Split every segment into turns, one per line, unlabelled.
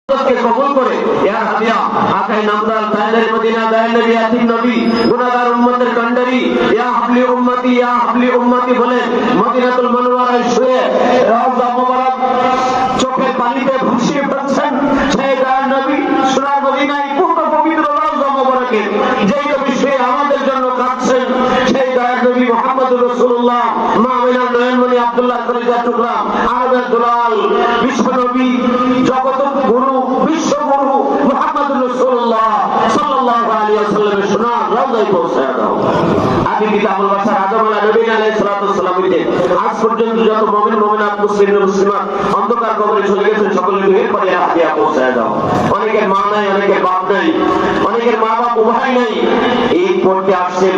কে কবুল করে ইয়া হাদিয়া আকাই নামদার তায়ের মদিনা দায়ের নবী আতিম নবী গুনাহগার উম্মতের কান্ডারি ইয়া হাবলি উম্মতি বলে মদিনাতুল মুনাওয়ারায় শুয়ে রওজা মুবারক চোখের পানিতে ভাসিয়ে ফেলছেন সেই দায়ের নবী সোনার মদিনায় পূর্ণ পবিত্র রওজা মুবারকে যেই নবী শুয়ে আমাদের জন্য কাঁদছেন সেই দায়ের নবী মুহাম্মদুর রাসূলুল্লাহ মা আমিনার নয়নমণি আব্দুল্লাহ কলিজার টুকরা আরবের দুলাল বিশ্ব নবী জগত গুরু বিশ্বগুরু মুহাম্মদুর রাসূলুল্লাহ সাল্লাল্লাহু আলাইহি ওয়াসাল্লামের সোনার রওজায় পৌঁছায় দাও। আদি কিতাবুল বাশার আদম নবী আলাইহিস সালাতু ওয়াসসালাম থেকে আজ পর্যন্ত যত মুমিন মুমিনাত মুসলিম মুসলিমাত অন্ধকার কবরে চলে গেছেন সকলের রূহের পরে হাদিয়া পৌঁছায় দাও। অনেকের মা নাই, অনেকের বাপ নাই, অনেকের মা বাপ উভয় নাই, এই পড়তে আসছে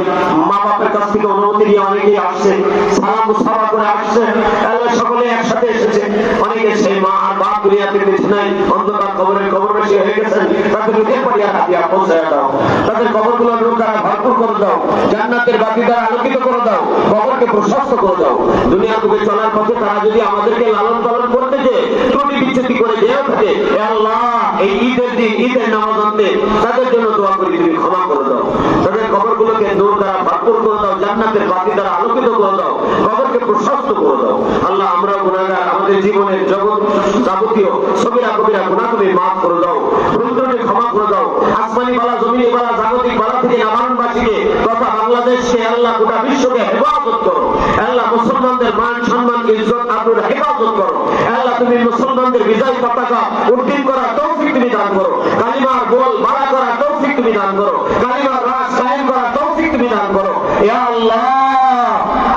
মা বাপের কাছ থেকে অনুমতি নিয়ে অনেকেই আসছে, সালাম মুসাফা করে আসছে, আল্লাহ সকলে একসাথে এসেছে। অনেকে সেই মা আর বাপ দুনিয়াতে বেঁচে নাই, অন্ধকার কবরবাসী হয়ে গেছেন, তাদের রূহের পরে হাদিয়া পৌঁছায় দাও। তাদের কবরগুলো নূর দ্বারা ভরপুর করে দাও, জান্নাতের বাতি দ্বারা আলোকিত করে দাও, কবরকে প্রশস্ত করে দাও। দুনিয়া থেকে চলার পথে তারা যদি আমাদেরকে লালন পালন করতে যে ত্রুটি বিচ্ছুতি করে যেও থাকে, আল্লাহ এই ঈদের দিন ঈদের নামাজ আনতে তাদের জন্য দোয়া করি তুমি ক্ষমা করে দাও। তাদের কবরগুলোকে নূর দ্বারা ভরপুর করে দাও, জান্নাতের বাতি দ্বারা আলোকিত করে দাও, কবরকে প্রশস্ত করে দাও। আল্লাহ আমরা গুনাহগার, আমাদের জীবনের জগৎ যাবতীয় সগীরা কবিরা গুনাহ তুমি মাফ করে দাও, ভুল ত্রুটি ক্ষমা করে দাও। আসমানি বালা জমিনি বালা জাগতিক বালা থেকে নামানবাসীকে তথা বাংলাদেশকে আল্লাহ গোটা বিশ্বকে হেফাজত করো। আল্লাহ মুসলমানদের মান সম্মান ইজ্জত আবরুর হেফাজত করো। আল্লাহ তুমি মুসলমানদের বিজয় পতাকা উড্ডীন করার তৌফিক তুমি দান করো, কালিমার গোল বাড়া করার তৌফিক তুমি দান করো, কালিমার রাজ কায়েম করার তৌফিক তুমি দান করো। ইয়া আল্লাহ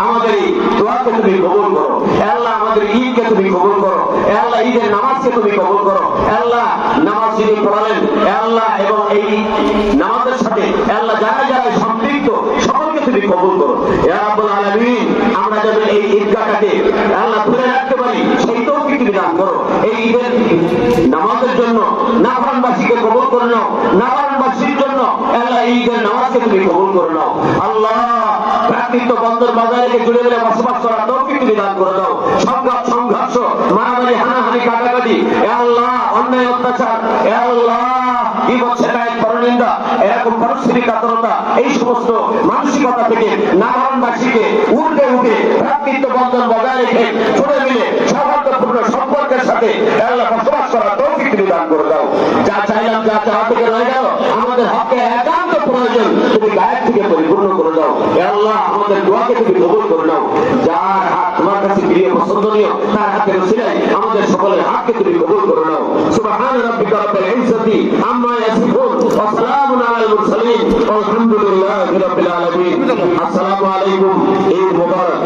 আমাদের এই দোয়াকে তুমি কবুল করো। আল্লাহ আমাদের ঈদকে তুমি কবুল করো। আল্লাহ ঈদের নামাজকে তুমি কবুল করো। আল্লাহ নামাজ যিনি পড়ালেন আল্লাহ এবং এই নামাজের সাথে আল্লাহ যারা যারা সম্পৃক্ত সকলকে তুমি কবুল করো। ইয়া রাব্বুল আলামিন আমরা যেন এই ঈদগাহটাকে আল্লাহ ধরে রাখতে পারি সেই তৌফিক তুমি দান করো। এই ঈদের নামাজের জন্য নাফরমানবাসীকে কবুল করে নাও, নাফরমানবাসীর জন্য আল্লাহ ঈদের নামাজকে তুমি কবুল করে নাও। আল্লাহ ভ্রাতৃত্ব বন্ধন বজায় রেখে জুড়ে মিলে বসবাস করার তৌফিক তুমি দান করে দাও। সংঘাত সংঘর্ষ মারামারি হানাহানি কাটাকাটি আল্লাহ অন্যায় অত্যাচার আল্লাহ গীবত শেকায়েত পরনিন্দা এরকম পরশ্রী কাতরতা এই সমস্ত মানসিকতা থেকে নাফরমানবাসীকে উঠে ভ্রাতৃত্ব বন্ধন বজায় রেখে জুড়ে মিলে সৌহার্দ্যপূর্ণ সম্পর্কের সাথে আল্লাহ বসবাস করার তৌফিক তুমি দান করে দাও। যা চাইলাম যা চাওয়া থেকে রয়ে গেল আমাদের হকে একান্ত প্রয়োজন তুমি গায়ের থেকে পরিপূর্ণ করে দাও। আল্লাহ আমাদের দোয়াকে তুমি কবুল করে নাও। যার হাত তোমার কাছে প্রিয় পছন্দনীয় তার হাতের উসিলায় আমাদের সকলের হাতকে তুমি কবুল করে নাও। সুবহান রাব্বিকা রাব্বিল ইজ্জাতি আম্মা ইয়াসিফুন ওয়া সালামুন আলাল মুরসালিন আলহামদুলিল্লাহি রাব্বিল আলামিন। আসসালামু আলাইকুম, ঈদ মুবারক।